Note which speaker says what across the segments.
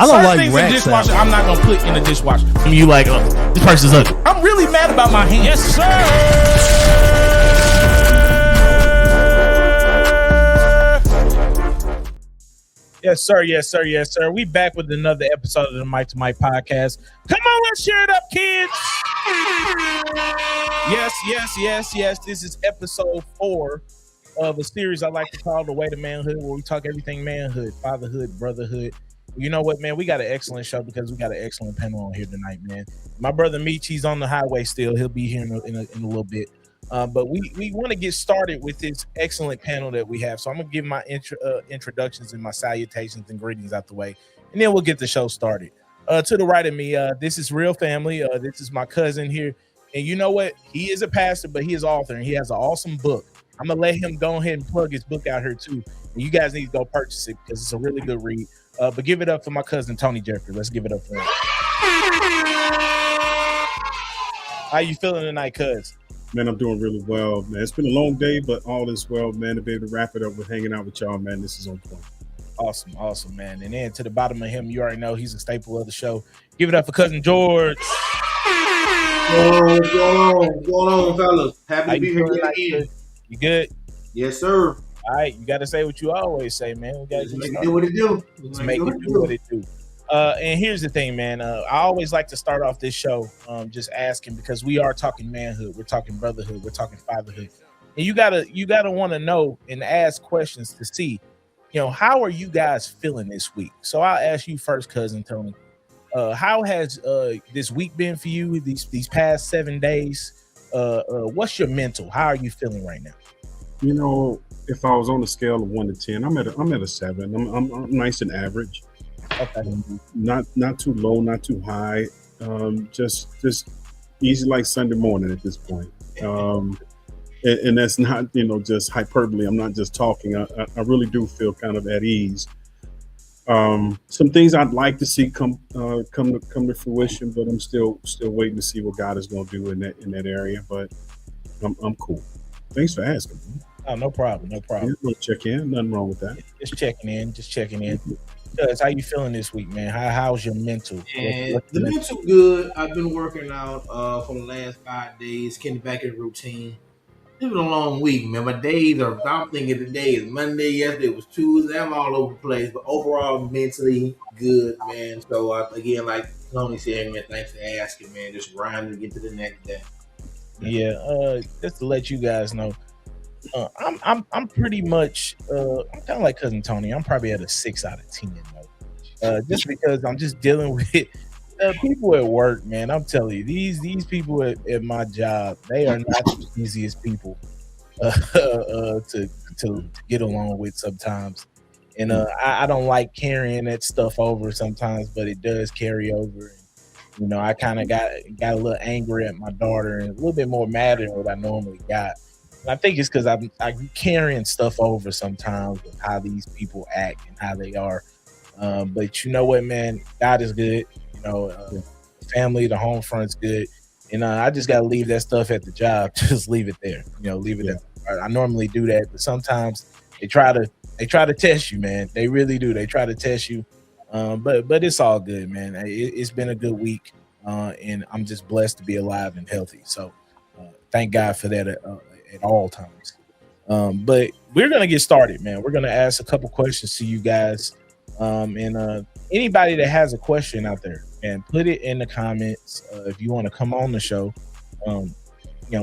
Speaker 1: I don't like
Speaker 2: things in
Speaker 1: rat
Speaker 2: dishwasher
Speaker 1: salad.
Speaker 2: I'm not gonna put in the dishwasher.
Speaker 1: You like, this person's ugly.
Speaker 2: I'm really mad about my hands.
Speaker 3: Yes, sir.
Speaker 2: Yes, sir. Yes, sir. Yes, sir. We back with another episode of the Mike to Mike podcast. Come on, let's share it up, kids. Yes. This is episode 4 of a series I like to call The Way to Manhood, where we talk everything manhood, fatherhood, brotherhood. You know what, man? We got an excellent show because we got an excellent panel on here tonight, man. My brother Meech, he's on the highway still. He'll be here in a little bit. But we want to get started with this excellent panel that we have. So I'm going to give my introductions and my salutations and greetings out the way, and then we'll get the show started. To the right of me, this is Real Family. This is my cousin here. And you know what? He is a pastor, but he is an author, and he has an awesome book. I'm going to let him go ahead and plug his book out here, too. And you guys need to go purchase it because it's a really good read. But give it up for my cousin, Tony Jeffrey. Let's give it up for him. How you feeling tonight, cuz?
Speaker 4: Man, I'm doing really well, man. It's been a long day, but all is well, man. To be able to wrap it up with hanging out with y'all, man, this is on point.
Speaker 2: Awesome, man. And then to the bottom of him, you already know he's a staple of the show. Give it up for cousin George.
Speaker 5: What's going on, fellas? Happy to be here again.
Speaker 2: You good?
Speaker 5: Yes, sir.
Speaker 2: All right, you got to say what you always say, man. We got to
Speaker 5: make it do what it do.
Speaker 2: Let's make it do what it do. And here's the thing, man. I always like to start off this show just asking, because we are talking manhood, we're talking brotherhood, we're talking fatherhood, and you gotta want to know and ask questions to see, how are you guys feeling this week? So I'll ask you first, cousin Tony. How has this week been for you? These past 7 days? What's your mental? How are you feeling right now?
Speaker 4: If I was on a scale of 1 to 10, I'm at a 7. I'm nice and average.
Speaker 2: Okay.
Speaker 4: Not too low, not too high. Just easy like Sunday morning at this point. And that's not just hyperbole. I'm not just talking. I really do feel kind of at ease. Some things I'd like to see come to fruition, but I'm still waiting to see what God is going to do in that area. But I'm cool. Thanks for asking.
Speaker 2: Oh, no problem.
Speaker 4: Yeah, check in. Nothing wrong with that.
Speaker 2: Just checking in. Cuz, how you feeling this week, man? How's your mental?
Speaker 5: And the mental good. I've been working out for the last 5 days, getting back in routine. It's been a long week, man. My days are, I'm thinking today is Monday, yesterday was Tuesday. I'm all over the place, but overall mentally good, man. So again, like Tony said, man, thanks for asking, man. Just grinding to get to the next day.
Speaker 2: Yeah, just to let you guys know, I'm pretty much I'm kind of like cousin Tony. I'm probably at a 6 out of 10 though. Just because I'm just dealing with people at work, man. I'm telling you, these people at my job, they are not the easiest people to get along with sometimes. And I don't like carrying that stuff over sometimes, but it does carry over. I kind of got a little angry at my daughter and a little bit more mad than what I normally got. And I think it's because I'm carrying stuff over sometimes with how these people act and how they are. But you know what, man? God is good. Family, the home front's good. And I just got to leave that stuff at the job. Just leave it there. Leave it there. I normally do that, but sometimes they try to test you, man. They really do. They try to test you. But it's all good, man. It's been a good week, and I'm just blessed to be alive and healthy. So thank God for that at all times. But we're gonna get started, man. We're gonna ask a couple questions to you guys, and anybody that has a question out there, and put it in the comments. If you want to come on the show,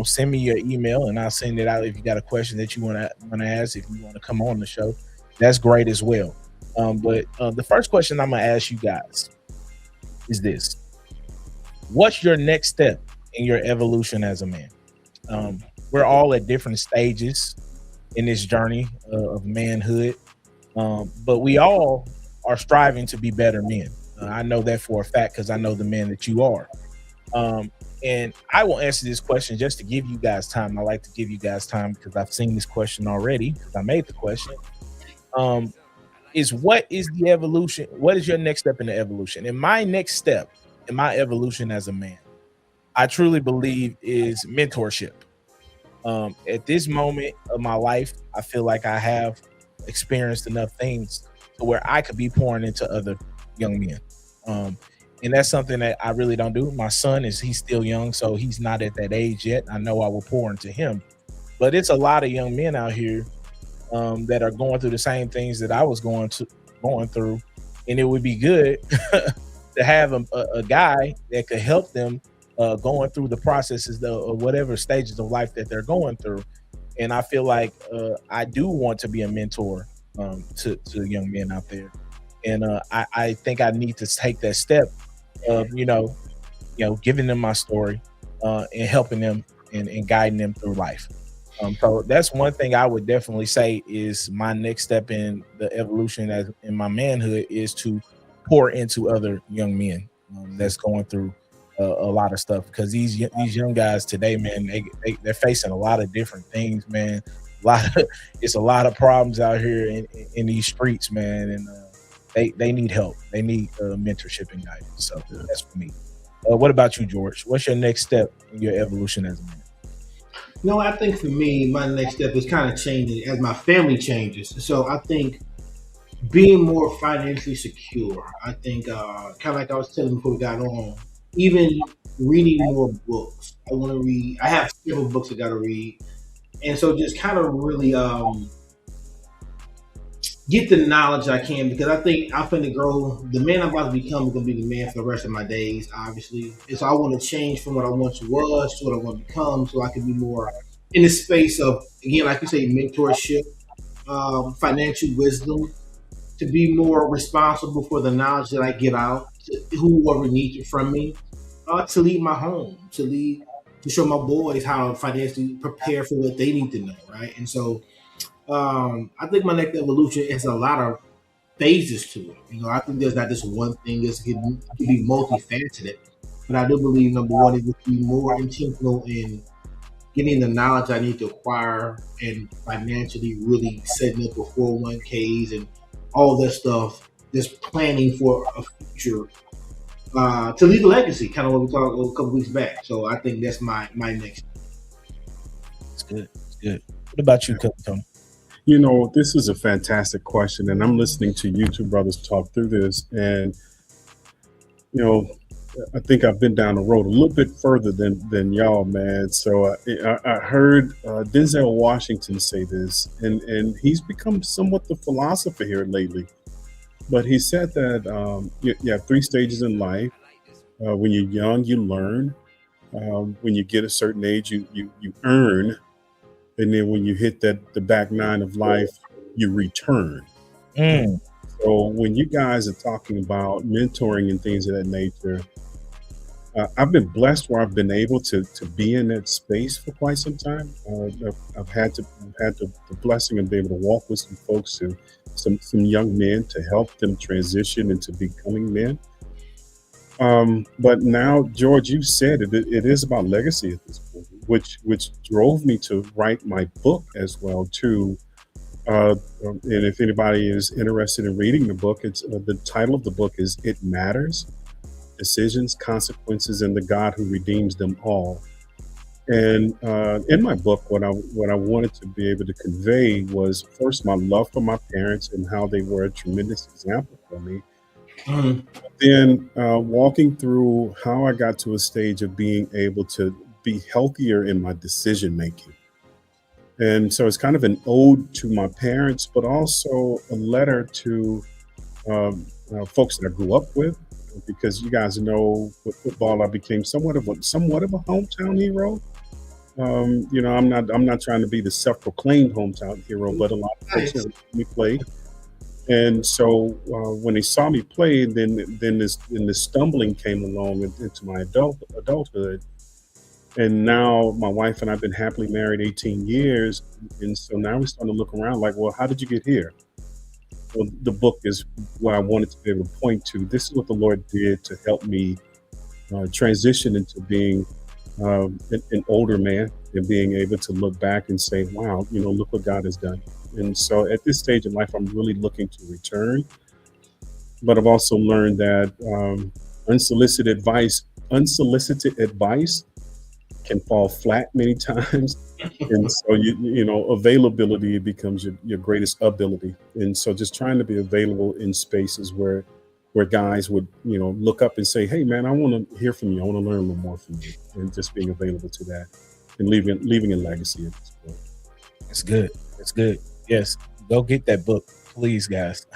Speaker 2: send me your email, and I'll send it out. If you got a question that you want to ask, if you want to come on the show, that's great as well. But the first question I'm gonna ask you guys is this: what's your next step in your evolution as a man? We're all at different stages in this journey of manhood, but we all are striving to be better men. I know that for a fact because I know the man that you are. And I will answer this question just to give you guys time. I like to give you guys time because I've seen this question already because I made the question. What is the evolution? What is your next step in the evolution? And my next step in my evolution as a man, I truly believe, is mentorship. At this moment of my life, I feel like I have experienced enough things to where I could be pouring into young men. Um, and that's something that I really don't do. My son he's still young, so he's not at that age yet. I know I will pour into him, but it's a lot of young men out here that are going through the same things that I was going through, and it would be good to have a guy that could help them going through the processes of whatever stages of life that they're going through. And I feel like I do want to be a mentor to young men out there, and I think I need to take that step of giving them my story and helping them and guiding them through life. So that's one thing I would definitely say is my next step in the evolution as in my manhood is to pour into other young men that's going through a lot of stuff, because these young guys today, man, they're facing a lot of different things, man. A lot of it's a lot of problems out here in these streets, man, and they need help. They need mentorship and guidance. So that's for me. What about you, George? What's your next step in your evolution as a man?
Speaker 5: No, I think for me, my next step is kind of changing as my family changes. So I think being more financially secure. I think kind of like I was telling before we got on, even reading more books. I want to read. I have several books I got to read, and so just kind of really get the knowledge I can, because I think I'm going to grow. The man I'm about to become is going to be the man for the rest of my days, obviously. And so I want to change from what I once was to what I want to become, so I can be more in the space of, again, like you say, mentorship, financial wisdom, to be more responsible for the knowledge that I give out to whoever needs it from me, to lead my home, to show my boys how to financially prepare for what they need to know, right? And so I think my next evolution has a lot of phases to it. I think there's not just one thing that's can be multifaceted, but I do believe number one is to be more intentional in getting the knowledge I need to acquire and financially really setting up a 401ks and all that stuff, just planning for a future to leave a legacy, kind of what we talked a couple weeks back. So I think that's my next.
Speaker 2: It's good. It's good. What about you, Tony?
Speaker 4: This is a fantastic question, and I'm listening to you two brothers talk through this, and I think I've been down the road a little bit further than y'all, man. So I heard Denzel Washington say this, and he's become somewhat the philosopher here lately. But he said that you have three stages in life. When you're young, you learn. When you get a certain age, you earn. And then when you hit the back nine of life, you return.
Speaker 2: Mm.
Speaker 4: So when you guys are talking about mentoring and things of that nature, I've been blessed where I've been able to be in that space for quite some time. I've had the blessing of being able to walk with some folks and some young men to help them transition into becoming men. But now, George, you said it is about legacy at this point, which drove me to write my book as well too. And if anybody is interested in reading the book, it's the title of the book is "It Matters: Decisions, Consequences, and the God Who Redeems Them All." And in my book, what I wanted to be able to convey was first my love for my parents and how they were a tremendous example for me. Then walking through how I got to a stage of being able to be healthier in my decision making. And so it's kind of an ode to my parents, but also a letter to folks that I grew up with, because you guys know with football I became somewhat of a hometown hero. I'm not trying to be the self-proclaimed hometown hero, but a lot of folks
Speaker 5: Nice.
Speaker 4: know me play. And so when they saw me play, then this stumbling came along into my adulthood. And now my wife and I've been happily married 18 years. And so now we're starting to look around like, well, how did you get here? Well, the book is what I wanted to be able to point to. This is what the Lord did to help me transition into being an older man and being able to look back and say, wow, look what God has done. And so at this stage in life, I'm really looking to return. But I've also learned that unsolicited advice can fall flat many times. And so, availability becomes your greatest ability. And so just trying to be available in spaces where where guys would, look up and say, "Hey, man, I want to hear from you. I want to learn a little more from you," and just being available to that and leaving a legacy at this point.
Speaker 2: It's good. It's good. Yes, go get that book, please, guys.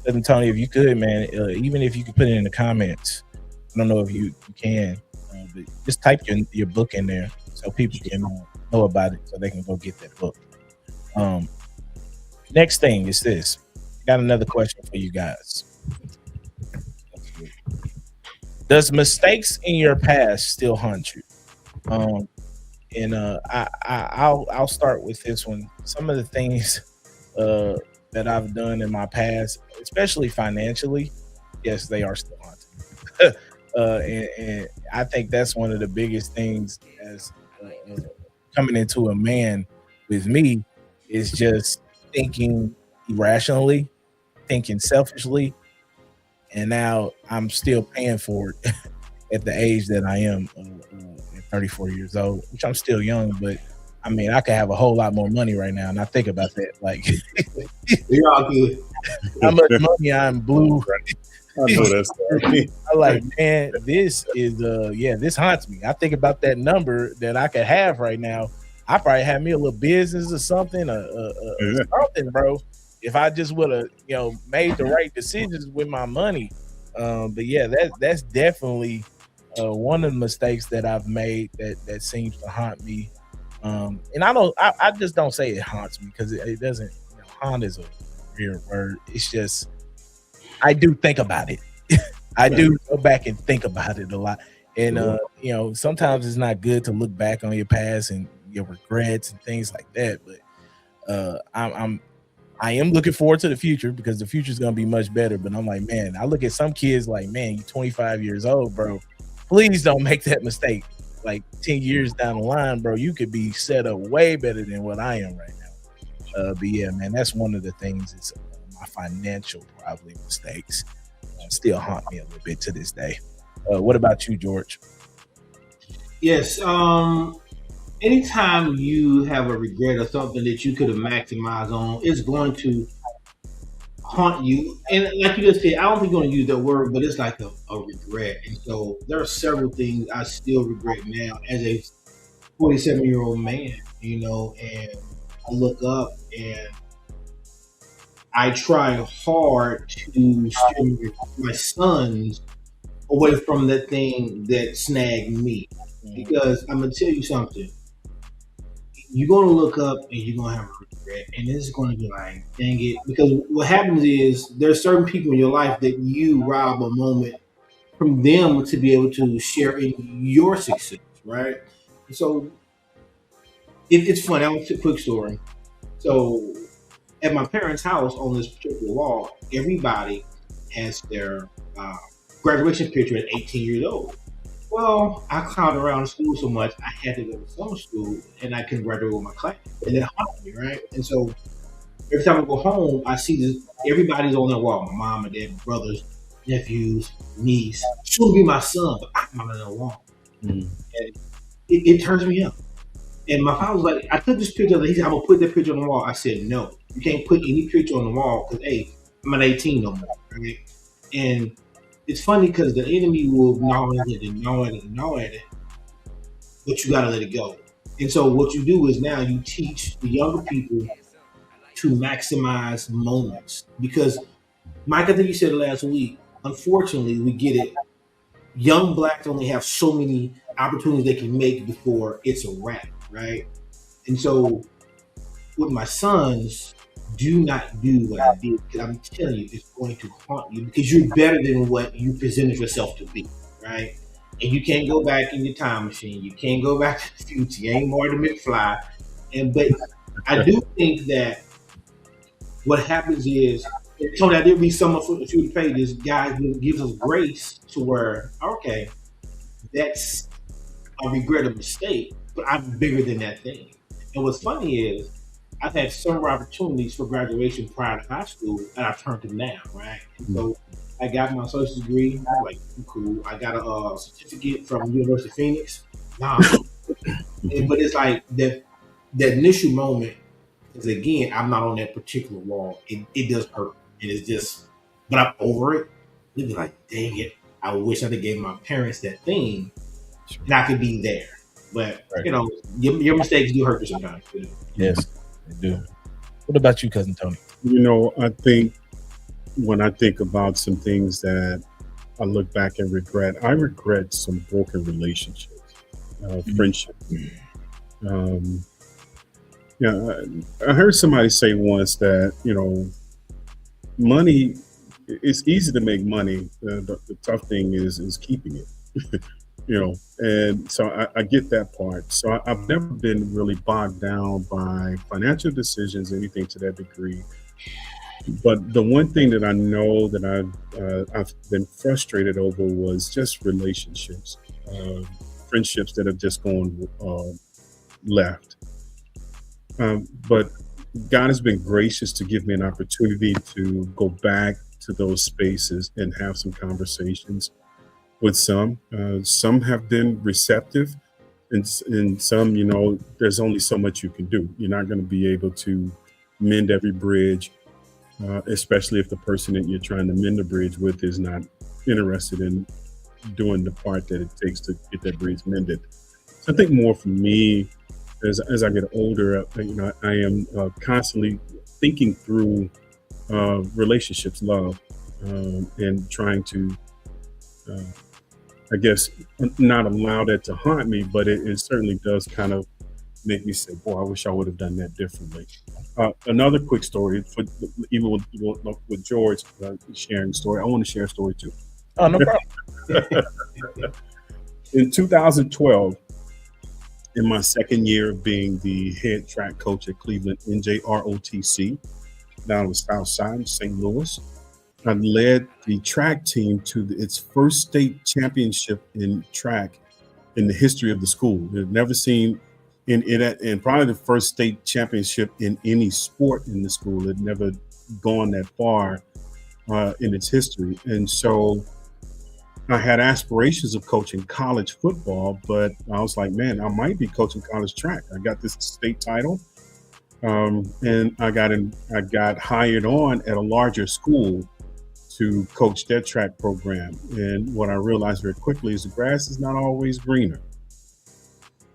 Speaker 2: Cousin Tony, if you could, man, even if you could put it in the comments. I don't know if you can, but just type your book in there so people can know about it, so they can go get that book. Next thing is this. Got another question for you guys. Does mistakes in your past still haunt you? And I'll start with this one. Some of the things that I've done in my past, especially financially, yes, they are still haunting. And I think that's one of the biggest things as coming into a man with me is just thinking irrationally, thinking selfishly, and now I'm still paying for it at the age that I am at 34 years old, which I'm still young, but I mean, I could have a whole lot more money right now, and I think about that, like
Speaker 5: You're all good.
Speaker 2: how much money I'm blue.
Speaker 4: I know that's
Speaker 2: I'm like, man, this is this haunts me. I think about that number that I could have right now. I probably have me a little business or something, something, bro. If I just would have, made the right decisions with my money. But yeah, that's definitely one of the mistakes that I've made that seems to haunt me. And I just don't say it haunts me because it doesn't. Haunt is a weird word. It's just I do think about it. I do go back and think about it a lot. And sometimes it's not good to look back on your past and your regrets and things like that. But I am looking forward to the future because the future is gonna be much better. But I'm like, man, I look at some kids like, man, you're 25 years old, bro. Please don't make that mistake. Like 10 years down the line, bro, you could be set up way better than what I am right now. But yeah, man, that's one of the things. It's my financial probably mistakes still haunt me a little bit to this day. What about you, George?
Speaker 5: Yes. Anytime you have a regret or something that you could have maximized on, it's going to haunt you. And like you just said, I don't think you're going to use that word, but it's like a regret. And so there are several things I still regret now as a 47-year-old man, and I look up and I try hard to steer my sons away from that thing that snagged me. Because I'm going to tell you something. You're going to look up and you're going to have a regret. And it's going to be like, dang it. Because what happens is there's certain people in your life that you rob a moment from them to be able to share in your success, right? And so it's funny. I'll tell a quick story. So at my parents' house on this particular wall, everybody has their graduation picture at 18 years old. Well, I clowned around school so much, I had to go to summer school, and I couldn't graduate with my class. And it haunted me, right? And so every time I go home, I see this. Everybody's on that wall. My mom, my dad, my brothers, nephews, niece. Soon to be my son, but I'm on that wall. And it turns me up. And my father was like, I took this picture. He said, I'm going to put that picture on the wall. I said, no. You can't put any picture on the wall because, hey, I'm not 18 no more, right? And it's funny because the enemy will gnaw at it and gnaw at it and gnaw at it, but you got to let it go. And so what you do is now you teach the younger people to maximize moments. Because, Mike, I think you said it last week, unfortunately, we get it. Young blacks only have so many opportunities they can make before it's a wrap, right? And so with my sons, do not do what I did, because I'm telling you, it's going to haunt you because you're better than what you presented yourself to be, right? And you can't go back in your time machine. You can't go back to the future. You ain't Marty McFly. But I do think that what happens is, Tony, I did read some of the pages. God gives us grace to where, okay, that's a regret, a mistake, but I'm bigger than that thing. And what's funny is, I've had several opportunities for graduation prior to high school, and I've turned them down, right? And so I got my associate's degree. I'm like, cool. I got a certificate from University of Phoenix. Nah, but it's like that initial moment is, again, I'm not on that particular wall. It does hurt, and it's just, but I'm over it. They'd be like, dang it, I wish I'd have gave my parents that thing and I could be there. But
Speaker 2: Right.
Speaker 5: you know, your mistakes do hurt you sometimes. You know?
Speaker 2: Yes, they do. What about you, cousin Tony?
Speaker 4: You know, I think when I think about some things that I look back and regret, I regret some broken relationships, friendship. Um, yeah, I heard somebody say once that, you know, money, it's easy to make money. The tough thing is keeping it. You know, and so I get that part. So I've never been really bogged down by financial decisions, anything to that degree. But the one thing that I know that I've been frustrated over was just relationships, uh, friendships that have just gone left. But God has been gracious to give me an opportunity to go back to those spaces and have some conversations with some. Some have been receptive, and some, you know, there's only so much you can do. You're not going to be able to mend every bridge, especially if the person that you're trying to mend the bridge with is not interested in doing the part that it takes to get that bridge mended. So I think more for me, as I get older, you know, I am constantly thinking through relationships, love, and trying to, uh, I guess, not allow that to haunt me, but it certainly does kind of make me say, "Boy, I wish I would have done that differently." Another quick story for even with George sharing the story. I want to share a story too.
Speaker 2: Oh, no problem.
Speaker 4: In 2012, in my second year of being the head track coach at Cleveland NJROTC down on the south side of St. Louis, I led the track team to its first state championship in track in the history of the school. They've never seen in it, and probably the first state championship in any sport in the school. It never gone that far in its history, and so I had aspirations of coaching college football, but I was like, man, I might be coaching college track. I got this state title, and I got hired on at a larger school to coach their track program. And what I realized very quickly is the grass is not always greener.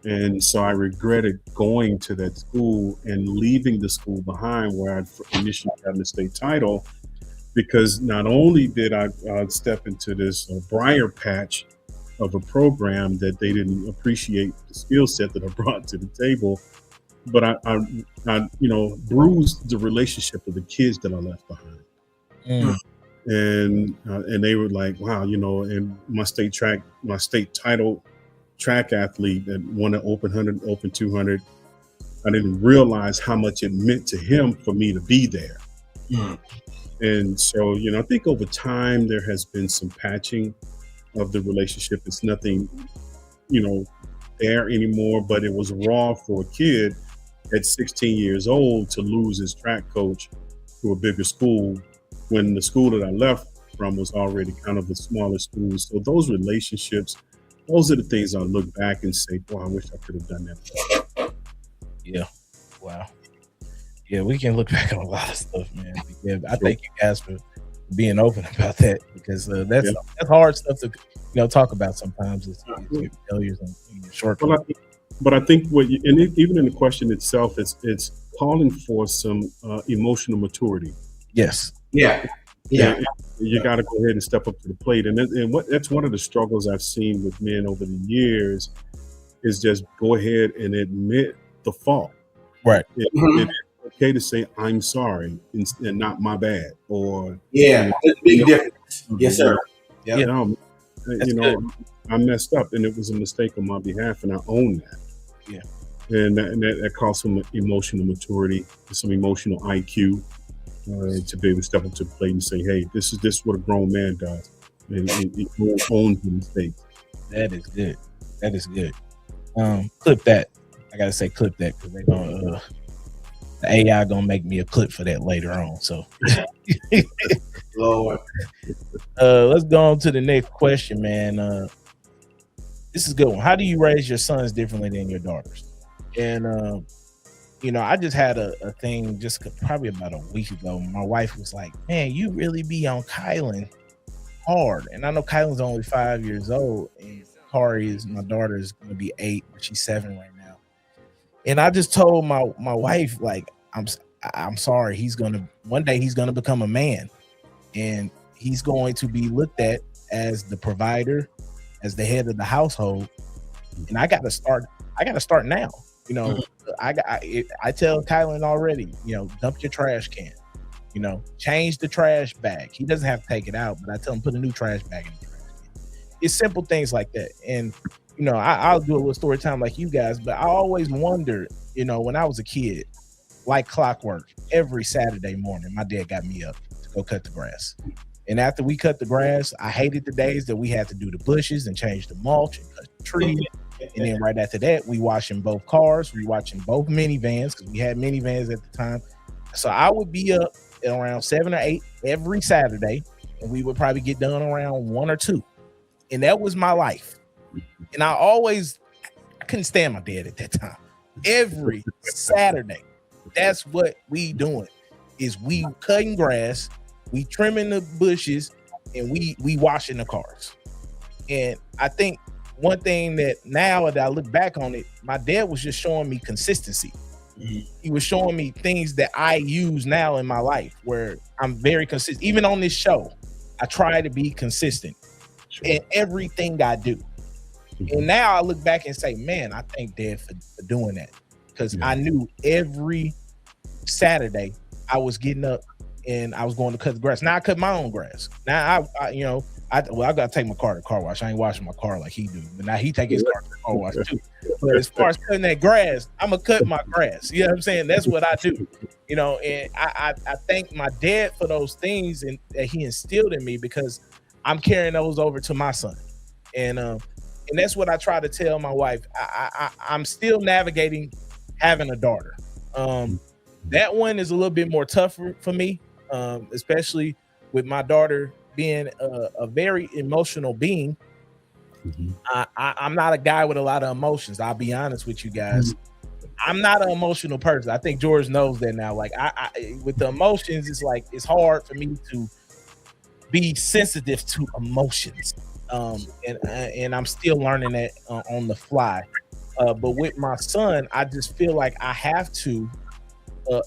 Speaker 4: And so I regretted going to that school and leaving the school behind where I'd initially gotten the state title, because not only did I step into this briar patch of a program that they didn't appreciate the skill set that I brought to the table, but I you know, bruised the relationship of the kids that I left behind.
Speaker 2: Mm.
Speaker 4: And they were like, wow, you know, and my state title track athlete that won an open 100, open 200, I didn't realize how much it meant to him for me to be there.
Speaker 5: Mm.
Speaker 4: And so, you know, I think over time there has been some patching of the relationship. It's nothing, you know, there anymore, but it was raw for a kid at 16 years old to lose his track coach to a bigger school when the school that I left from was already kind of a smaller school. So those relationships, those are the things I look back and say, boy, I wish I could have done that.
Speaker 2: Yeah. Wow. Yeah, we can look back on a lot of stuff, man. Yeah, I thank you guys for being open about that, because that's hard stuff to talk about sometimes. It's failures and shortcomings.
Speaker 4: But I think even in the question itself, it's calling for some emotional maturity.
Speaker 2: Yes.
Speaker 5: Yeah.
Speaker 4: You got to go ahead and step up to the plate, and that's one of the struggles I've seen with men over the years is just go ahead and admit the fault.
Speaker 2: Right.
Speaker 4: It's okay to say I'm sorry and not my bad, or
Speaker 5: there's a big difference. Yes, sir.
Speaker 2: Yeah.
Speaker 4: I messed up and it was a mistake on my behalf, and I own that.
Speaker 2: Yeah.
Speaker 4: And that calls some emotional maturity, some emotional IQ, to be able to step up to the plate and say, hey, this is what a grown man does, and he owns the mistakes.
Speaker 2: That is good. That is good. Clip that. I gotta say clip that, because they're gonna the AI gonna make me a clip for that later on. So
Speaker 5: Lord.
Speaker 2: Let's go on to the next question, man. This is a good one. How do you raise your sons differently than your daughters? And I just had a thing just probably about a week ago. My wife was like, man, you really be on Kylan hard. And I know Kylan's only 5 years old, and Kari is my daughter is going to be 8, but she's 7 right now. And I just told my wife, like, I'm sorry. One day he's gonna become a man, and he's going to be looked at as the provider, as the head of the household. And I got to start now. You know, I tell Kylan already, you know, dump your trash can, you know, change the trash bag. He doesn't have to take it out, but I tell him put a new trash bag in the trash can. It's simple things like that. And, you know, I'll do a little story time like you guys, but I always wondered, you know, when I was a kid, like clockwork, every Saturday morning, my dad got me up to go cut the grass. And after we cut the grass, I hated the days that we had to do the bushes and change the mulch and cut the tree. And then right after that, we washing both cars, we watching both minivans, because we had minivans at the time. So I would be up at around 7 or 8 every Saturday, and we would probably get done around 1 or 2. And that was my life. And I couldn't stand my dad at that time. Every Saturday, that's what we doing, is we cutting grass, we trimming the bushes, and we washing the cars. And I think one thing that now that I look back on it, my dad was just showing me consistency. He was showing me things that I use now in my life, where I'm very consistent. Even on this show, I try to be consistent in everything I do. And now I look back and say, man, I thank Dad for doing that, because I knew every Saturday I was getting up and I was going to cut the grass. Now I cut my own grass. Now I got to take my car to the car wash. I ain't washing my car like he do, but now he take his car to the car wash too. But as far as cutting that grass, I'm gonna cut my grass. You know what I'm saying? That's what I do. You know, and I thank my dad for those things and that he instilled in me, because I'm carrying those over to my son. And that's what I try to tell my wife. I'm still navigating having a daughter. That one is a little bit more tougher for me, especially with my daughter being a very emotional being. I'm not a guy with a lot of emotions. I'll be honest with you guys. I'm not an emotional person. I think George knows that now. Like I with the emotions, it's hard for me to be sensitive to emotions. And I'm still learning that on the fly. But with my son, I just feel like I have to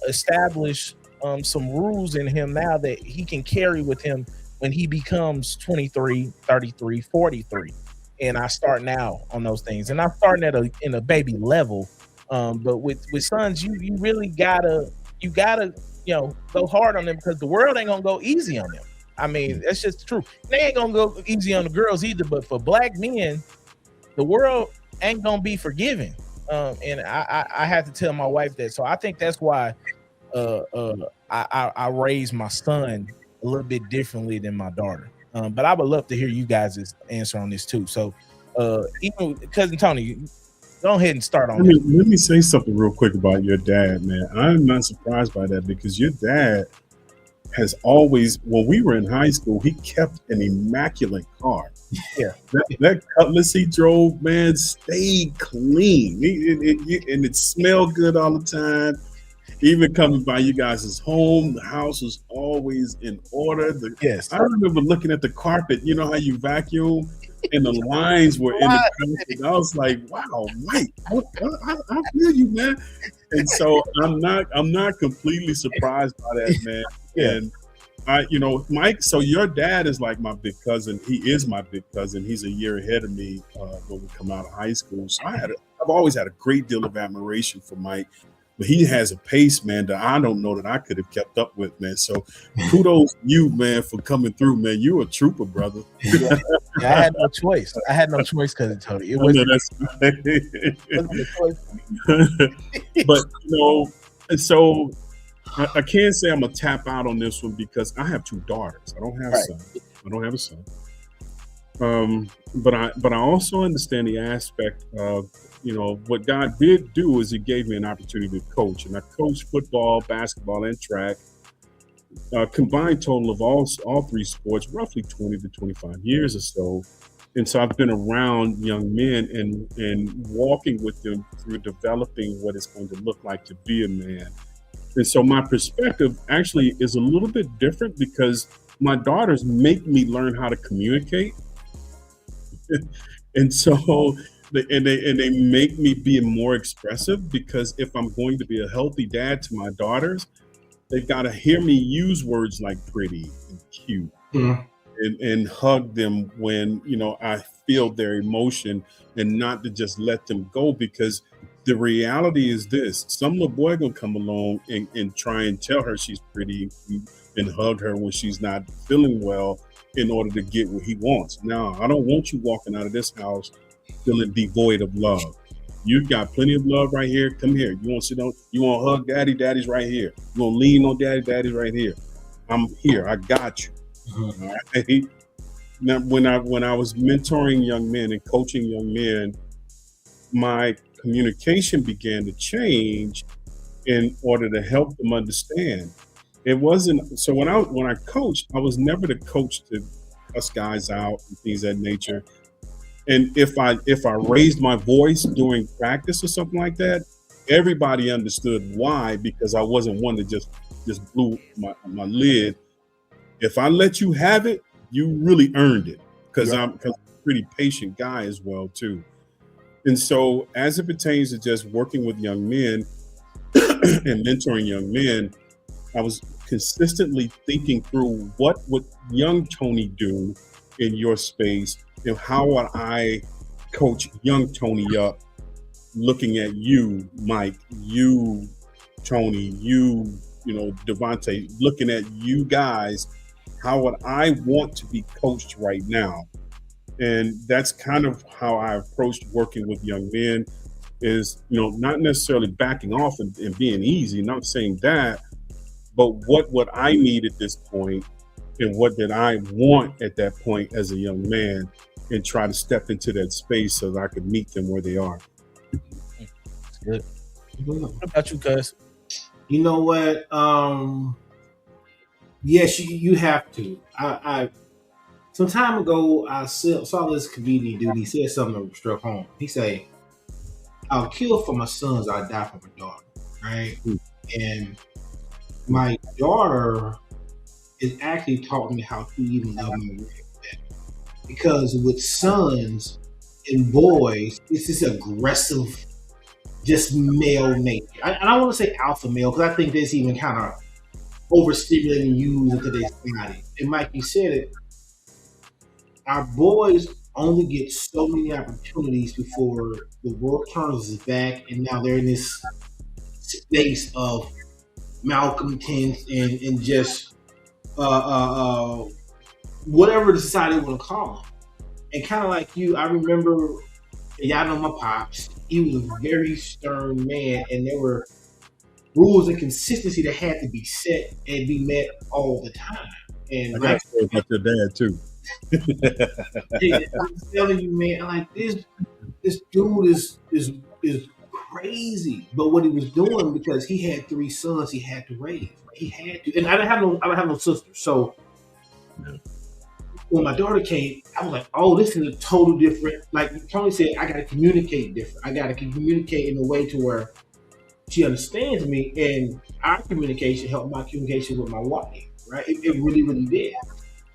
Speaker 2: establish some rules in him now that he can carry with him when he becomes 23, 33, 43. And I start now on those things. And I'm starting in a baby level. But with sons, you really gotta, you know, go hard on them, because the world ain't gonna go easy on them. I mean, that's just the truth. They ain't gonna go easy on the girls either, but for black men, the world ain't gonna be forgiving. And I had to tell my wife that. So I think that's why I raised my son a little bit differently than my daughter. But I would love to hear you guys' answer on this too. So even Cousin Tony, go ahead and start on this.
Speaker 4: Let me say something real quick about your dad, man. I'm not surprised by that, because your dad has always, when we were in high school, he kept an immaculate car.
Speaker 2: Yeah,
Speaker 4: that Cutlass he drove, man, stayed clean, and it smelled good all the time. Even coming by you guys' home, the house was always in order.
Speaker 2: Yes,
Speaker 4: I remember looking at the carpet. You know how you vacuum, and the lines were in the carpet. I was like, "Wow, Mike, I feel you, man." And so I'm not completely surprised by that, man. And Mike, so your dad is like my big cousin. He is my big cousin. He's a year ahead of me when we come out of high school. So I've always had a great deal of admiration for Mike. But he has a pace, man, that I don't know that I could have kept up with, man. So kudos to you, man, for coming through, man. You a trooper, brother.
Speaker 2: Yeah, I had no choice. Cousin Tony. It wasn't a choice.
Speaker 4: But and so I can't say I'm gonna tap out on this one, because I have 2 daughters. I don't have a son. I don't have a son. But I also understand the aspect of, what God did do is He gave me an opportunity to coach, and I coached football, basketball, and track. Combined total of all 3 sports, roughly 20 to 25 years or so. And so I've been around young men and walking with them through developing what it's going to look like to be a man. And so my perspective actually is a little bit different, because my daughters make me learn how to communicate. And so they make me be more expressive, because if I'm going to be a healthy dad to my daughters, they've got to hear me use words like pretty and cute,
Speaker 5: Mhm.
Speaker 4: and hug them when I feel their emotion, and not to just let them go. Because the reality is this: some little boy gonna come along and try and tell her she's pretty, and hug her when she's not feeling well, in order to get what he wants. Now, I don't want you walking out of this house feeling devoid of love. You got plenty of love right here. Come here. You want to sit on? You want to hug daddy? Daddy's right here. You want to lean on daddy? Daddy's right here. I'm here. I got you.
Speaker 5: Mhm.
Speaker 4: All right? Now, when I was mentoring young men and coaching young men, my communication began to change in order to help them understand. It wasn't so when I coached, I was never the coach to cuss guys out and things of that nature. And if I raised my voice during practice or something like that, everybody understood why, because I wasn't one that just blew my lid. If I let you have it, you really earned it, because
Speaker 2: Yeah.
Speaker 4: I'm a pretty patient guy as well too. And so, as it pertains to just working with young men and mentoring young men, I was consistently thinking through what would young Tony do in your space, and how would I coach young Tony up, looking at you, Mike, you, Tony, Devontae, looking at you guys, how would I want to be coached right now? And that's kind of how I approached working with young men, is, not necessarily backing off and being easy, not saying that, but what would I need at this point, and what did I want at that point as a young man, and try to step into that space so that I could meet them where they are.
Speaker 2: That's good. What about you, cuz?
Speaker 5: You know what? Yes, you have to. I some time ago I saw this comedian dude. He said something that struck home. He say, "I'll kill for my sons. I'll die for my daughter." Right?
Speaker 4: Mm.
Speaker 5: And my daughter is actually taught me how to even love my wife better. Because with sons and boys, it's this aggressive, just male nature. I don't want to say alpha male, because I think that's even kind of overstimulating you into their society. And Mike, you said it. Our boys only get so many opportunities before the world turns its back, and now they're in this space of malcontents and just whatever the society want to call them. And kind of like you, I remember, y'all know my pops. He was a very stern man, and there were rules and consistency that had to be set and be met all the time. And
Speaker 4: I got to say about your dad too.
Speaker 5: I'm telling you, man, like this dude is crazy. But what he was doing, because he had 3 sons, he had to raise. He had to, and I don't have no sisters. So when my daughter came, I was like, oh, this is a total different. Like Tony said, I got to communicate different. I got to communicate in a way to where she understands me, and our communication helped my communication with my wife. Right? It really, really did.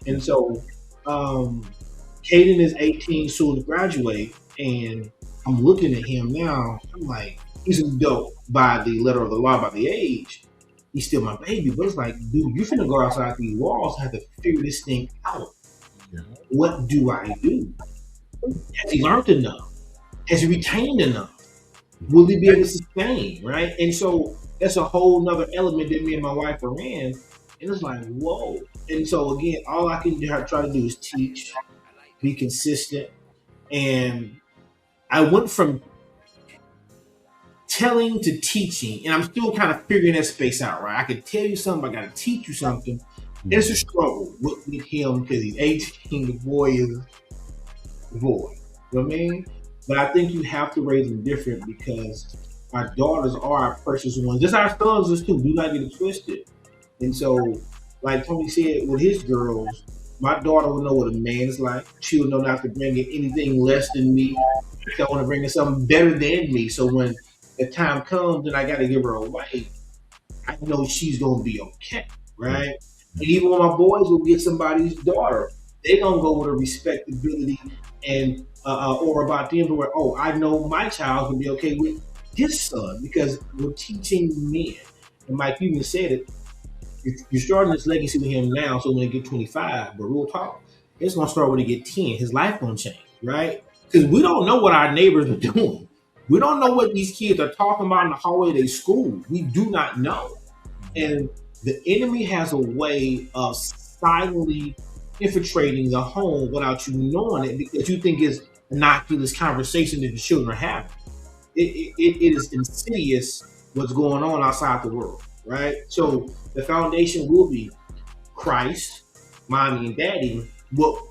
Speaker 5: And so, Caden is 18, soon to graduate, and I'm looking at him now. I'm like, he's an adult by the letter of the law, by the age. He's still my baby, but it's like, dude, you're finna go outside these walls and have to figure this thing out.
Speaker 4: Yeah.
Speaker 5: What do I do? Has he learned enough? Has he retained enough? Will he be able to sustain? Right? And so that's a whole nother element that me and my wife are in. And it's like, whoa. And so again, all I can try to do is teach, be consistent. And I went from telling to teaching, and I'm still kind of figuring that space out, right? I can tell you something, I got to teach you something. It's a struggle with him because he's 18. The boy is the boy. You know what I mean? But I think you have to raise them different, because our daughters are our precious ones. Just our sons is too. Do not get it twisted. And so, like Tony said, with his girls, my daughter will know what a man is like. She will know not to bring in anything less than me. I want to bring in something better than me. So when the time comes and I got to give her away, I know she's going to be okay, right? And even when my boys will get somebody's daughter, they gonna go with a respectability and or about them where, oh, I know my child can be okay with his son because we're teaching men. And Mike, you even said it. You're starting this legacy with him now, so when they get 25, but real talk, it's gonna start when they get 10. His life gonna change, right? Because we don't know what our neighbors are doing. We don't know what these kids are talking about in the hallway of their school. We do not know. And the enemy has a way of silently infiltrating the home without you knowing it because you think it's innocuous conversation that the children are having. It is insidious what's going on outside the world, right? So the foundation will be Christ, mommy and daddy, what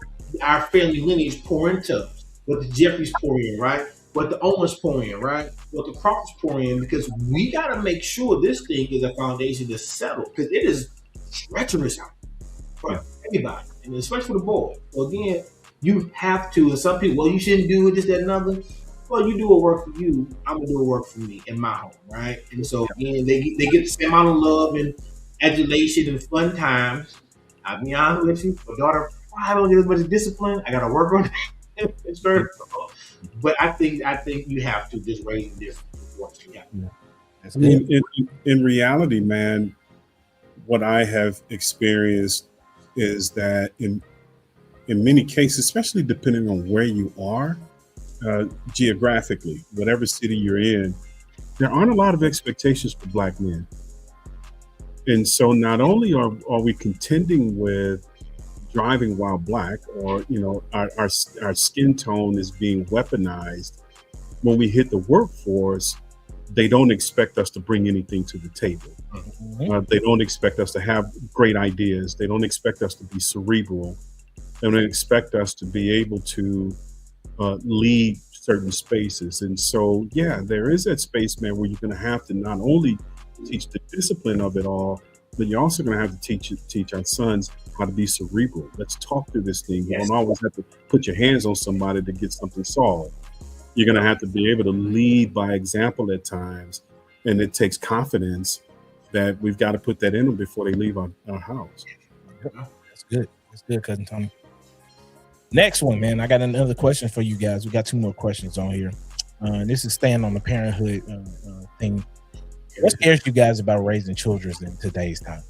Speaker 5: our family lineage pour into, what the Jeffries pour in, right? What the Omers pour in, right? What the Crawfords pour in, because we got to make sure this thing is a foundation that's settled, because it is treacherous out for everybody, and especially for the boy. So again, you have to, and some people, well, you shouldn't do it, this, that, and another. Well, you do what work for you, I'm gonna do what work for me in my home, right? And so again, they get the same amount of love and adulation and fun times. I'll be honest with you, my daughter probably don't get as much discipline. I gotta work on it. It's very tough. But I think you have to just raise them different.
Speaker 2: That's
Speaker 4: I
Speaker 2: good.
Speaker 4: mean, in reality, man, what I have experienced is that in many cases, especially depending on where you are geographically, whatever city you're in, there aren't a lot of expectations for Black men. And so not only are we contending with driving while Black, or our skin tone is being weaponized, when we hit the workforce, they don't expect us to bring anything to the table. They don't expect us to have great ideas. They don't expect us to be cerebral. They don't expect us to be able to lead certain spaces. And so, yeah, there is that space, man, where you're going to have to not only teach the discipline of it all, but you're also going to have to teach our sons how to be cerebral. Let's talk through this thing. You don't always have to put your hands on somebody to get something solved. You're going to have to be able to lead by example at times. And it takes confidence that we've got to put that in them before they leave our house.
Speaker 2: That's good. That's good, Cousin Tony. Next one, man. I got another question for you guys. We got 2 more questions on here. This is staying on the parenthood thing. What scares you guys about raising children in today's time?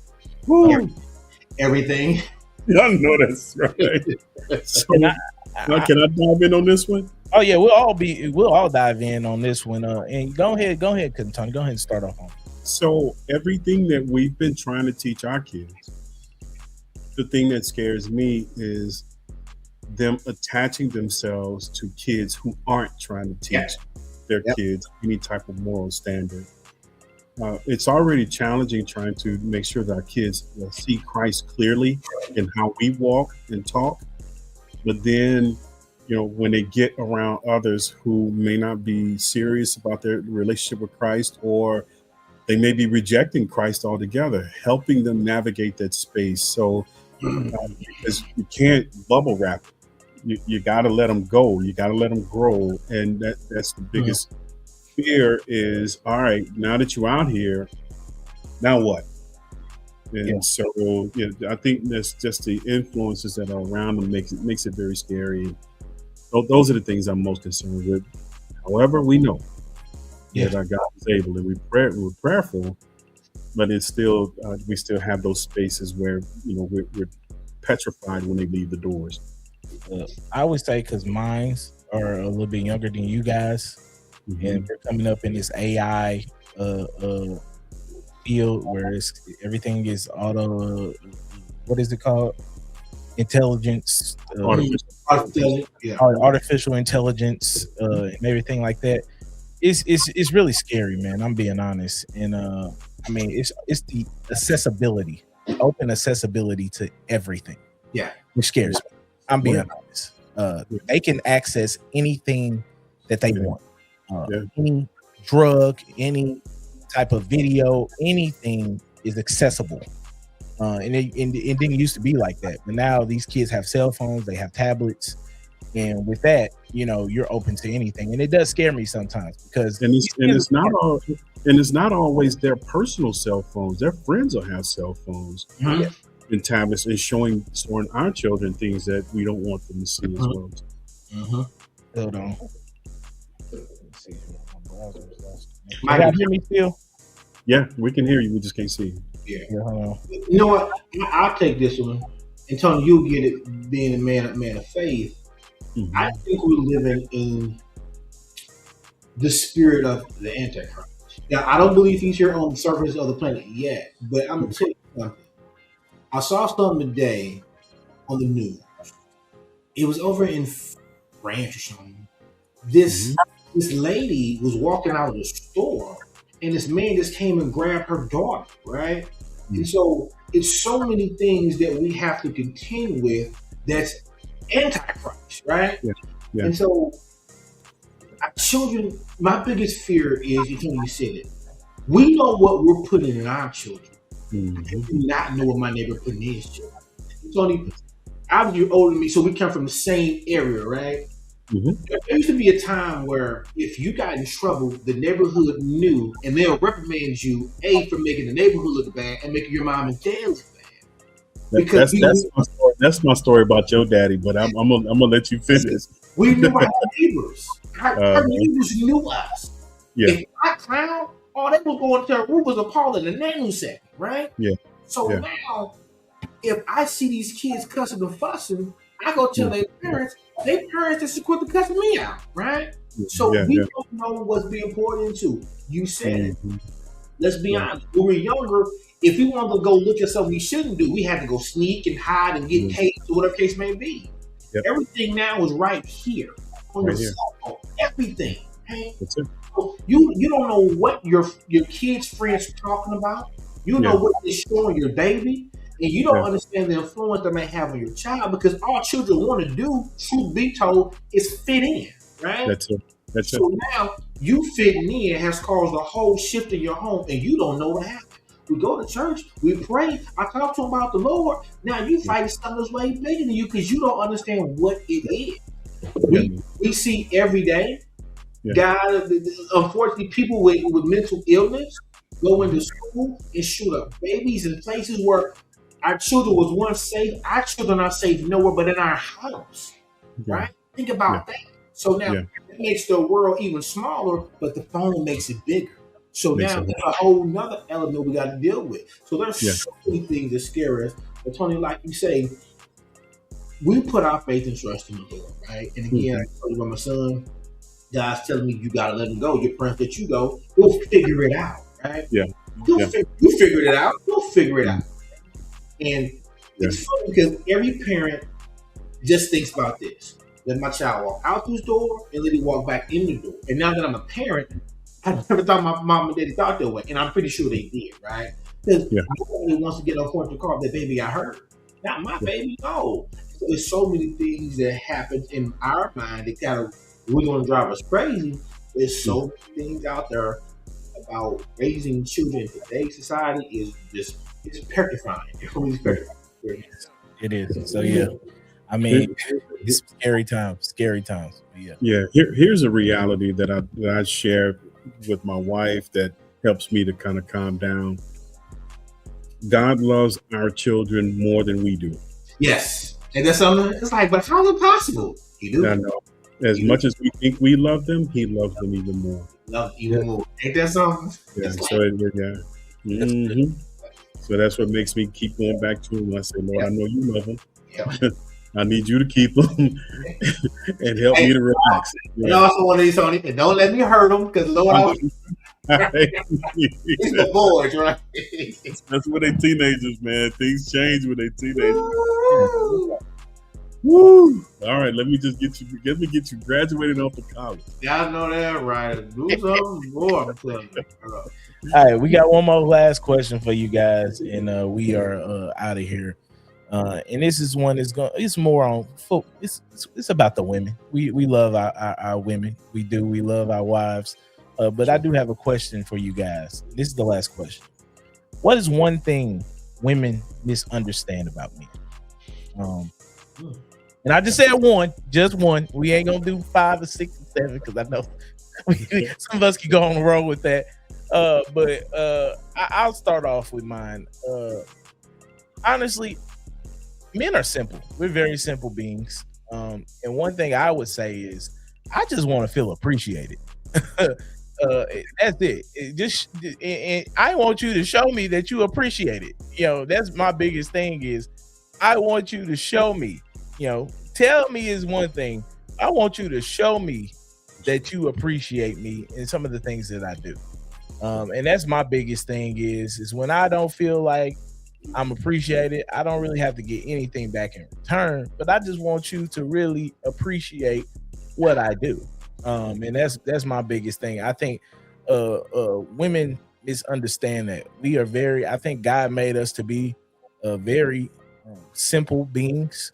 Speaker 5: Everything.
Speaker 4: I know that's right. So, can I dive in on this one?
Speaker 2: Oh yeah, we'll all dive in on this one. And go ahead, Cousin Tony. Go ahead and start off on it.
Speaker 4: So everything that we've been trying to teach our kids, the thing that scares me is them attaching themselves to kids who aren't trying to teach their kids any type of moral standard. It's already challenging trying to make sure that our kids see Christ clearly in how we walk and talk. But then, when they get around others who may not be serious about their relationship with Christ, or they may be rejecting Christ altogether, helping them navigate that space. So because you can't bubble wrap it. You got to let them go. You got to let them grow. And that's the biggest fear is, all right, now that you're out here, now what? And so I think that's just the influences that are around them makes it very scary. So those are the things I'm most concerned with. However, we know that our God is able, and we're prayerful, but it's still we still have those spaces where we're petrified when they leave the doors.
Speaker 2: I would say because mines are a little bit younger than you guys, and we're coming up in this AI field where everything is auto. What is it called? Intelligence, artificial intelligence, and everything like that. It's really scary, man. I'm being honest, and I mean it's the accessibility, open accessibility to everything. Which scares me. I'm being honest. They can access anything that they want. Any drug, any type of video, anything is accessible. And it didn't used to be like that. But now these kids have cell phones, they have tablets. And with that, you're open to anything. And it does scare me sometimes because
Speaker 4: it's not always their personal cell phones. Their friends will have cell phones. and tablets and showing our children things that we don't want them to see as well.
Speaker 2: Hold on. Let's see. My browser is lost.
Speaker 5: Mike,
Speaker 2: Can you hear me still?
Speaker 4: Yeah, we can hear you. We just can't see you.
Speaker 5: Yeah.
Speaker 2: Hold on.
Speaker 5: You know what? I'll take this one. And Tony, you'll get it being a man of faith.
Speaker 4: Mhm.
Speaker 5: I think we're living in the spirit of the Antichrist. Now, I don't believe he's here on the surface of the planet yet, but I'm going to tell you something. I saw something today on the news. It was over in France or something. This lady was walking out of the store, and this man just came and grabbed her daughter, right? And so it's so many things that we have to contend with that's Antichrist, right?
Speaker 4: Yeah.
Speaker 5: And so our children, my biggest fear is, you said it, we know what we're putting in our children. I do not know what my neighbor put in his children. Tony, obviously you're older than me, so we come from the same area, right? There used to be a time where if you got in trouble, the neighborhood knew, and they'll reprimand you, for making the neighborhood look bad and making your mom and dad look bad. Because
Speaker 4: that's my story about your daddy, but I'm gonna let you finish.
Speaker 5: We knew our neighbors. Our neighbors knew us.
Speaker 4: Yeah.
Speaker 5: If I clown, all they was going to the room was appalling in a nanosecond, right?
Speaker 4: Yeah.
Speaker 5: So now, if I see these kids cussing and fussing, I go tell their parents just quit to cussing me out, right? So we don't know what's being poured into. You said it. Let's be honest. When we were younger, if we wanted to go look at something we shouldn't do, we had to go sneak and hide and get taped or whatever case may be. Everything now is right here on your cell phone. Everything. Okay?
Speaker 4: That's it.
Speaker 5: So you don't know what your kids' friends are talking about. You know what they're showing your baby, and you don't understand the influence that may have on your child, because all children want to do, truth be told, is fit in, right?
Speaker 4: That's it.
Speaker 5: So now you fitting in has caused a whole shift in your home, and you don't know what happened. We go to church, we pray, I talk to them about the Lord. Now you fighting something that's way bigger than you because you don't understand what it is. We see every day, guys, unfortunately, people with mental illness go into school and shoot up babies in places where our children was once safe. Our children are safe nowhere but in our house, right? Think about that. So now it makes the world even smaller, but the phone makes it bigger. So now there's a whole nother element we got to deal with. So there's so many things that scare us. But Tony, like you say, we put our faith and trust in the Lord, right? And again, I told you about my son, God's telling me you got to let him go. Your parents let you go. We'll figure it out, right? You figured it out. We'll figure it out. And it's funny because every parent just thinks about this. Let my child walk out this door and let him walk back in the door. And now that I'm a parent, I never thought my mom and daddy thought that way. And I'm pretty sure they did, right? Because nobody wants to get on point to call that baby got hurt. Not my baby, no. So there's so many things that happen in our mind that kind of really want to drive us crazy. There's so many things out there about raising children in today's society is just, it's petrifying. It's really petrifying.
Speaker 2: It is. So I mean, it's scary times.
Speaker 4: Here's a reality that I share with my wife that helps me to kind of calm down. God loves our children more than we do.
Speaker 5: Yes, and that's something. It's like, but how is it possible? He do.
Speaker 4: I know. As much as we think we love them, He loves them even more.
Speaker 5: Love even more. Ain't that something?
Speaker 4: Yeah. So that's what makes me keep going back to Him. I say, Lord, I know You love them. I need You to keep them and help me to relax.
Speaker 5: And also want to Tony, and don't let me hurt them, because Lord, these are boys, right?
Speaker 4: That's when they teenagers, man. Things change when they teenagers. Woo! All right, let me get you graduated off of college.
Speaker 5: Y'all know that, right? Do something more. I'm telling you.
Speaker 2: All right, we got one more last question for you guys, and we are out of here. And this is one that's it's more on it's about the women. We love our women. We love our wives. But I do have a question for you guys. This is the last question. What is one thing women misunderstand about men? And I just said just one. We ain't gonna do 5 or 6 or 7 because I know some of us can go on the road with that. But I'll start off with mine. honestly, men are simple. We're very simple beings. And one thing I would say is, I just want to feel appreciated. That's it. And I want you to show me that you appreciate it. That's my biggest thing is I want you to show me. Tell me is one thing. I want you to show me that you appreciate me and some of the things that I do. And that's my biggest thing is when I don't feel like I'm appreciated, I don't really have to get anything back in return, but I just want you to really appreciate what I do. And that's my biggest thing. I think women misunderstand that we are I think God made us to be very simple beings.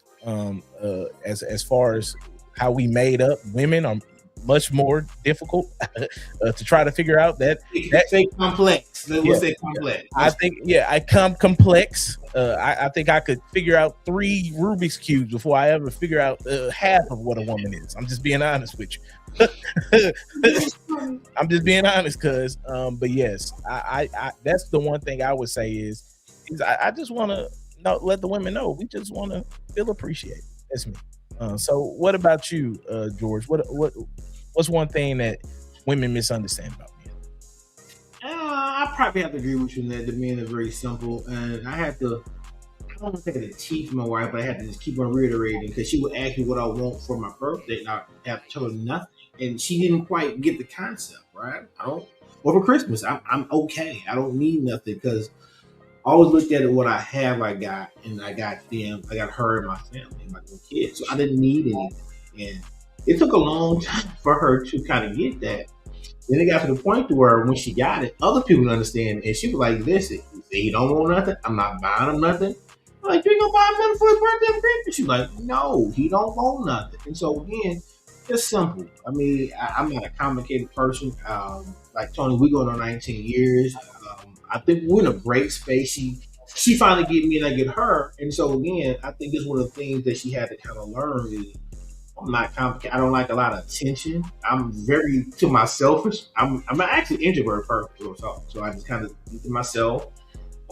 Speaker 2: As far as how we made up, women are much more difficult to try to figure out that
Speaker 5: say complex. We'll say complex.
Speaker 2: I think I come complex. I think I could figure out 3 Rubik's cubes before I ever figure out half of what a woman is. I'm just being honest with you. I'm just being honest, cuz but yes, I that's the one thing I would say is I just want to let the women know we just want to feel appreciated. That's me. So what about you, George? What's one thing that women misunderstand about men?
Speaker 5: I probably have to agree with you in that the men are very simple, and I don't want to say to teach my wife, but I had to just keep on reiterating because she would ask me what I want for my birthday, and I have to tell her nothing, and she didn't quite get the concept, right? Or for Christmas, I'm okay. I don't need nothing because I always looked at it what I have, I got her and my family, and my little kids. So I didn't need anything. And it took a long time for her to kind of get that. Then it got to the point to where when she got it, other people understand. And she was like, listen, you say you don't want nothing, I'm not buying him nothing. I'm like, you ain't gonna buy him nothing for his birthday and Christmas? She's like, no, he don't want nothing. And so again, it's simple. I mean, I'm not a complicated person. Like Tony, we going on 19 years. I think we're in a great space. She finally get me and I get her. And so again, I think it's one of the things that she had to kind of learn is I'm not complicated. I don't like a lot of attention. I'm very to myself. I'm actually an introvert person, so I just kind of do to myself.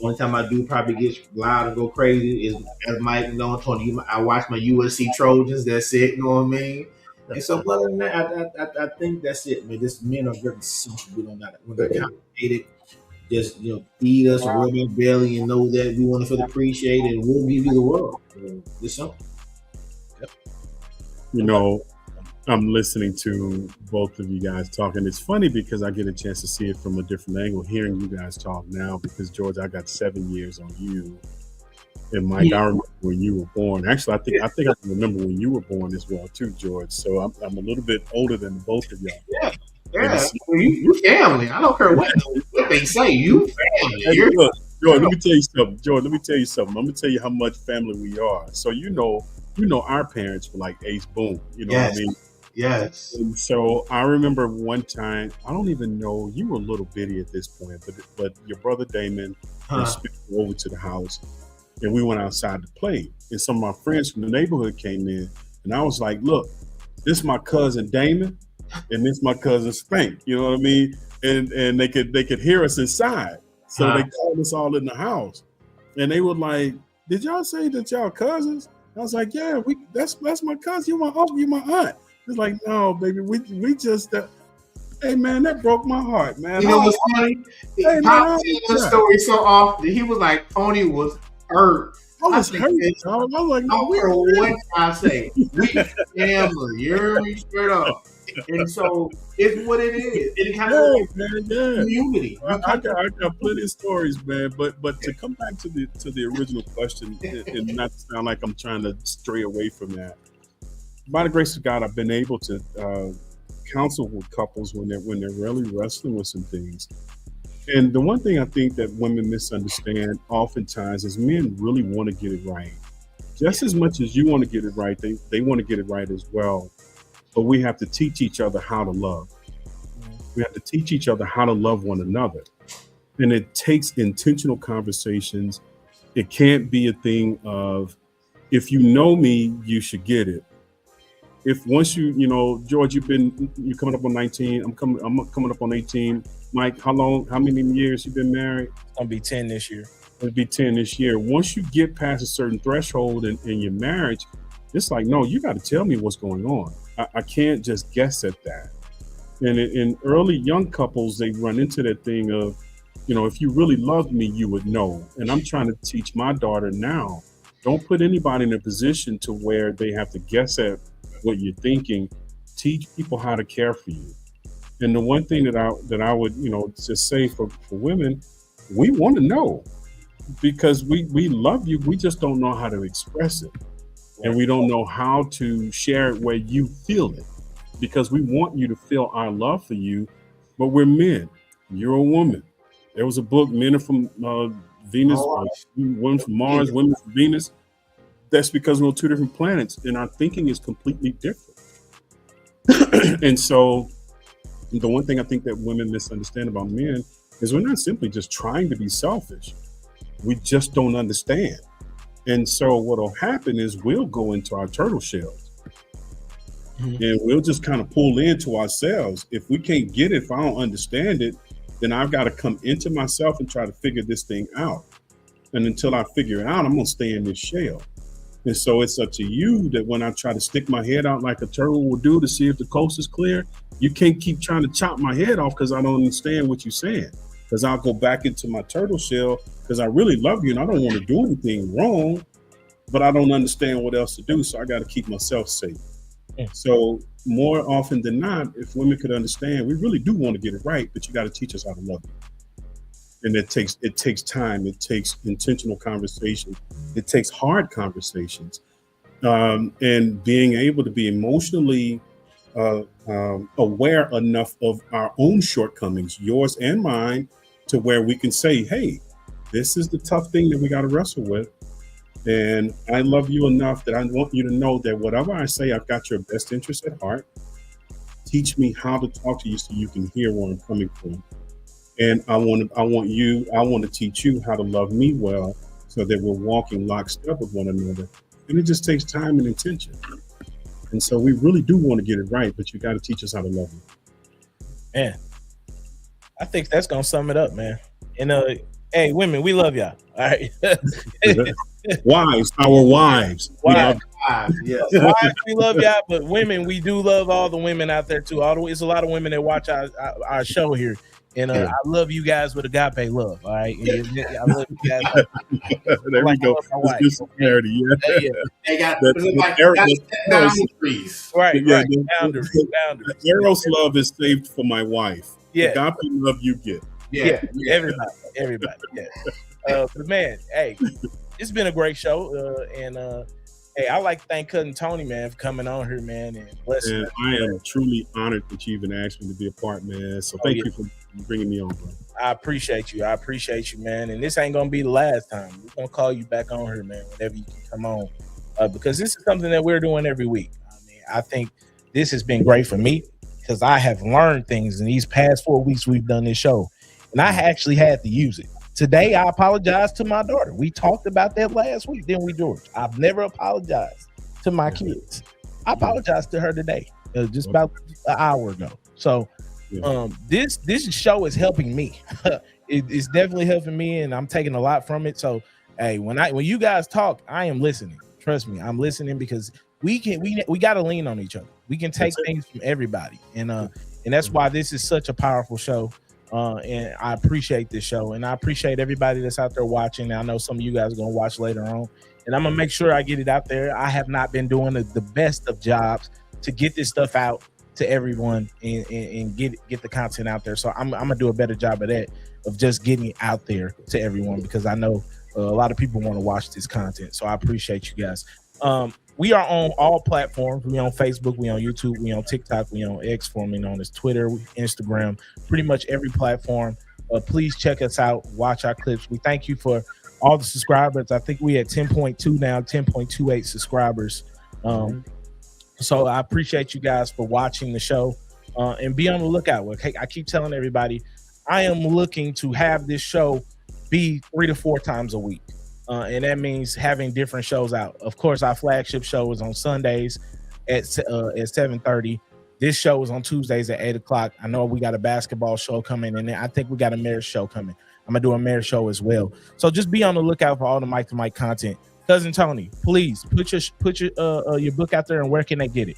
Speaker 5: Only time I do probably get loud and go crazy is as Mike Tony. I watch my USC Trojans. That's it. You know what I mean? And so, other than that, I think that's it. Man, just men are very simple. We don't got we're not complicated. Just feed us a rub belly and know that we want to feel appreciated, and we'll give you the world. Just simple.
Speaker 4: I'm listening to both of you guys talking. It's funny because I get a chance to see it from a different angle, hearing you guys talk now. Because George, I got 7 years on you, and Mike, I remember when you were born. Actually, I think I can remember when you were born as well too, George. So I'm a little bit older than both of y'all.
Speaker 5: Yeah. You family. I don't care what they say. You family.
Speaker 4: Look, George, let me tell you something. George, let me tell you something. I'm gonna tell you how much family we are. So our parents were like Ace Boone. You know what I mean?
Speaker 5: Yes.
Speaker 4: And so I remember one time. I don't even know. You were a little bitty at this point, but your brother Damon was over to the house, and we went outside to play. And some of my friends from the neighborhood came in, and I was like, "Look, this is my cousin Damon. And this my cousin Spank, you know what I mean? And they could hear us inside. So they called us all in the house. And they were like, did y'all say that y'all cousins? I was like, yeah, that's my cousin. You my uncle, you my aunt. It's like, no, baby, we just hey man, that broke my heart, man.
Speaker 5: You know what's funny? Hey, Pop the story so often. He was like, Tony was hurt.
Speaker 4: I was hurt. I was like, no,
Speaker 5: what I say. We family. You're straight up. And so it's what it is. It kind of community.
Speaker 4: I got plenty of stories, man. But to come back to the original question and not to sound like I'm trying to stray away from that. By the grace of God, I've been able to counsel with couples when they're really wrestling with some things. And the one thing I think that women misunderstand oftentimes is men really want to get it right. Just as much as you want to get it right, they want to get it right as well. But we have to teach each other how to love. We have to teach each other how to love one another. And it takes intentional conversations. It can't be a thing of, if you know me, you should get it. If once George, you're coming up on 19. I'm coming up on 18. Mike, how many years you been married?
Speaker 2: It's gonna be 10 this year.
Speaker 4: It'll be 10 this year. Once you get past a certain threshold in your marriage, it's like, no, you got to tell me what's going on. I can't just guess at that. And in early young couples, they run into that thing of, if you really loved me, you would know. And I'm trying to teach my daughter now, don't put anybody in a position to where they have to guess at what you're thinking. Teach people how to care for you. And the one thing that I would, just say for women, we want to know, because we love you. We just don't know how to express it. And we don't know how to share it where you feel it, because we want you to feel our love for you. But we're men. You're a woman. There was a book, Men Are From Venus, Women from Mars, Women from Venus. That's because we're on two different planets and our thinking is completely different. And so the one thing I think that women misunderstand about men is we're not simply just trying to be selfish. We just don't understand. And so what'll happen is we'll go into our turtle shells and we'll just kind of pull into ourselves. If we can't get it, if I don't understand it, then I've got to come into myself and try to figure this thing out. And until I figure it out, I'm going to stay in this shell. And so it's up to you that when I try to stick my head out like a turtle will do to see if the coast is clear, you can't keep trying to chop my head off because I don't understand what you're saying. Because I'll go back into my turtle shell because I really love you and I don't want to do anything wrong, but I don't understand what else to do. So I got to keep myself safe. So more often than not, if women could understand, we really do want to get it right, but you got to teach us how to love you. And it takes time. It takes intentional conversation. It takes hard conversations, and being able to be emotionally aware enough of our own shortcomings, yours and mine, to where we can say, hey, this is the tough thing that we got to wrestle with. And I love you enough that I want you to know that whatever I say, I've got your best interest at heart. Teach me how to talk to you so you can hear where I'm coming from. And I want to teach you how to love me well so that we're walking lockstep with one another. And it just takes time and intention. And so we really do want to get it right, but you got to teach us how to love you.
Speaker 2: Man, I think that's going to sum it up, man. And hey, women, we love y'all. All right.
Speaker 4: Wives, our wives.
Speaker 2: Wives, yes. Wives, we love y'all, but women, we do love all the women out there too. It's a lot of women that watch our show here. And I love you guys with agape love. All right. I love you guys.
Speaker 4: There we go. There's some clarity. Yeah.
Speaker 5: They got
Speaker 2: boundaries. Right.
Speaker 4: Yeah,
Speaker 2: right. Boundaries.
Speaker 4: Eros love is saved for my wife.
Speaker 2: Yeah.
Speaker 4: Agape love you get.
Speaker 2: Yeah. Everybody. Yeah. But man, hey, it's been a great show. Hey, I like to thank Cousin Tony, man, for coming on here, man, and blessing.
Speaker 4: And I am truly honored that you even asked me to be a part, man. So thank you for bringing me on, bro.
Speaker 2: I appreciate you, man. And this ain't gonna be the last time. We're gonna call you back on here, man, whenever you can come on, because this is something that we're doing every week. I mean, I think this has been great for me because I have learned things in these past 4 weeks we've done this show, and I actually had to use it. Today, I apologize to my daughter. We talked about that last week, didn't we, George? I've never apologized to my kids. I apologized to her today, just about an hour ago. So this show is helping me. It's definitely helping me, and I'm taking a lot from it. So, hey, when you guys talk, I am listening. Trust me, I'm listening because we got to lean on each other. We can take things from everybody, and that's why this is such a powerful show. And I appreciate this show, and I appreciate everybody that's out there watching. I know some of you guys are going to watch later on, and I'm going to make sure I get it out there. I have not been doing the best of jobs to get this stuff out to everyone and get the content out there. So I'm going to do a better job of that, of just getting it out there to everyone, because I know a lot of people want to watch this content. So I appreciate you guys. We are on all platforms. We on Facebook, we on YouTube, we on TikTok, we on X, formerly known as Twitter, Instagram, pretty much every platform. Please check us out, watch our clips. We thank you for all the subscribers. I think we at 10.2 now, 10.28 subscribers. So I appreciate you guys for watching the show, and be on the lookout. I keep telling everybody, I am looking to have this show be 3 to 4 times a week. And that means having different shows out. Of course, our flagship show is on Sundays at 7:30. This show is on Tuesdays at 8 o'clock. I know we got a basketball show coming, and I think we got a marriage show coming. I'm gonna do a mayor show as well. So just be on the lookout for all the Mike to Mike content. Cousin Tony, please put your book out there, and where can they get it?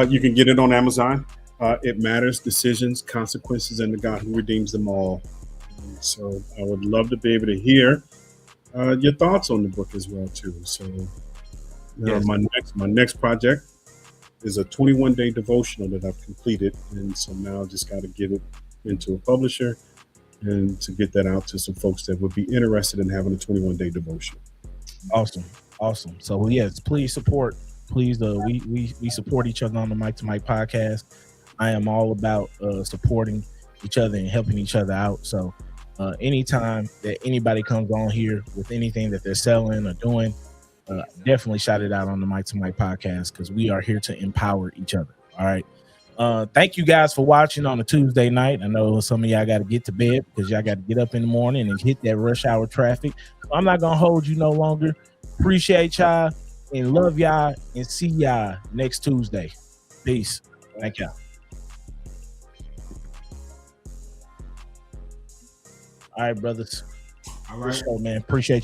Speaker 4: You can get it on Amazon. It Matters, Decisions, Consequences, and the God Who Redeems Them All. So I would love to be able to hear your thoughts on the book as well too. So
Speaker 2: Yes.
Speaker 4: my next project is a 21-day devotional that I've completed, and so now I just got to get it into a publisher and to get that out to some folks that would be interested in having a 21-day devotion.
Speaker 2: Awesome. So yes, please support. Please, we support each other on the Mike to Mike podcast. I am all about supporting each other and helping each other out. So anytime that anybody comes on here with anything that they're selling or doing, definitely shout it out on the Mike to Mike podcast, because we are here to empower each other. All right. Thank you guys for watching on a Tuesday night. I know some of y'all got to get to bed because y'all got to get up in the morning and hit that rush hour traffic. So I'm not gonna hold you no longer. Appreciate y'all and love y'all, and see y'all next Tuesday. Peace. Thank y'all. All right, brothers.
Speaker 5: All right.
Speaker 2: So, man, appreciate you.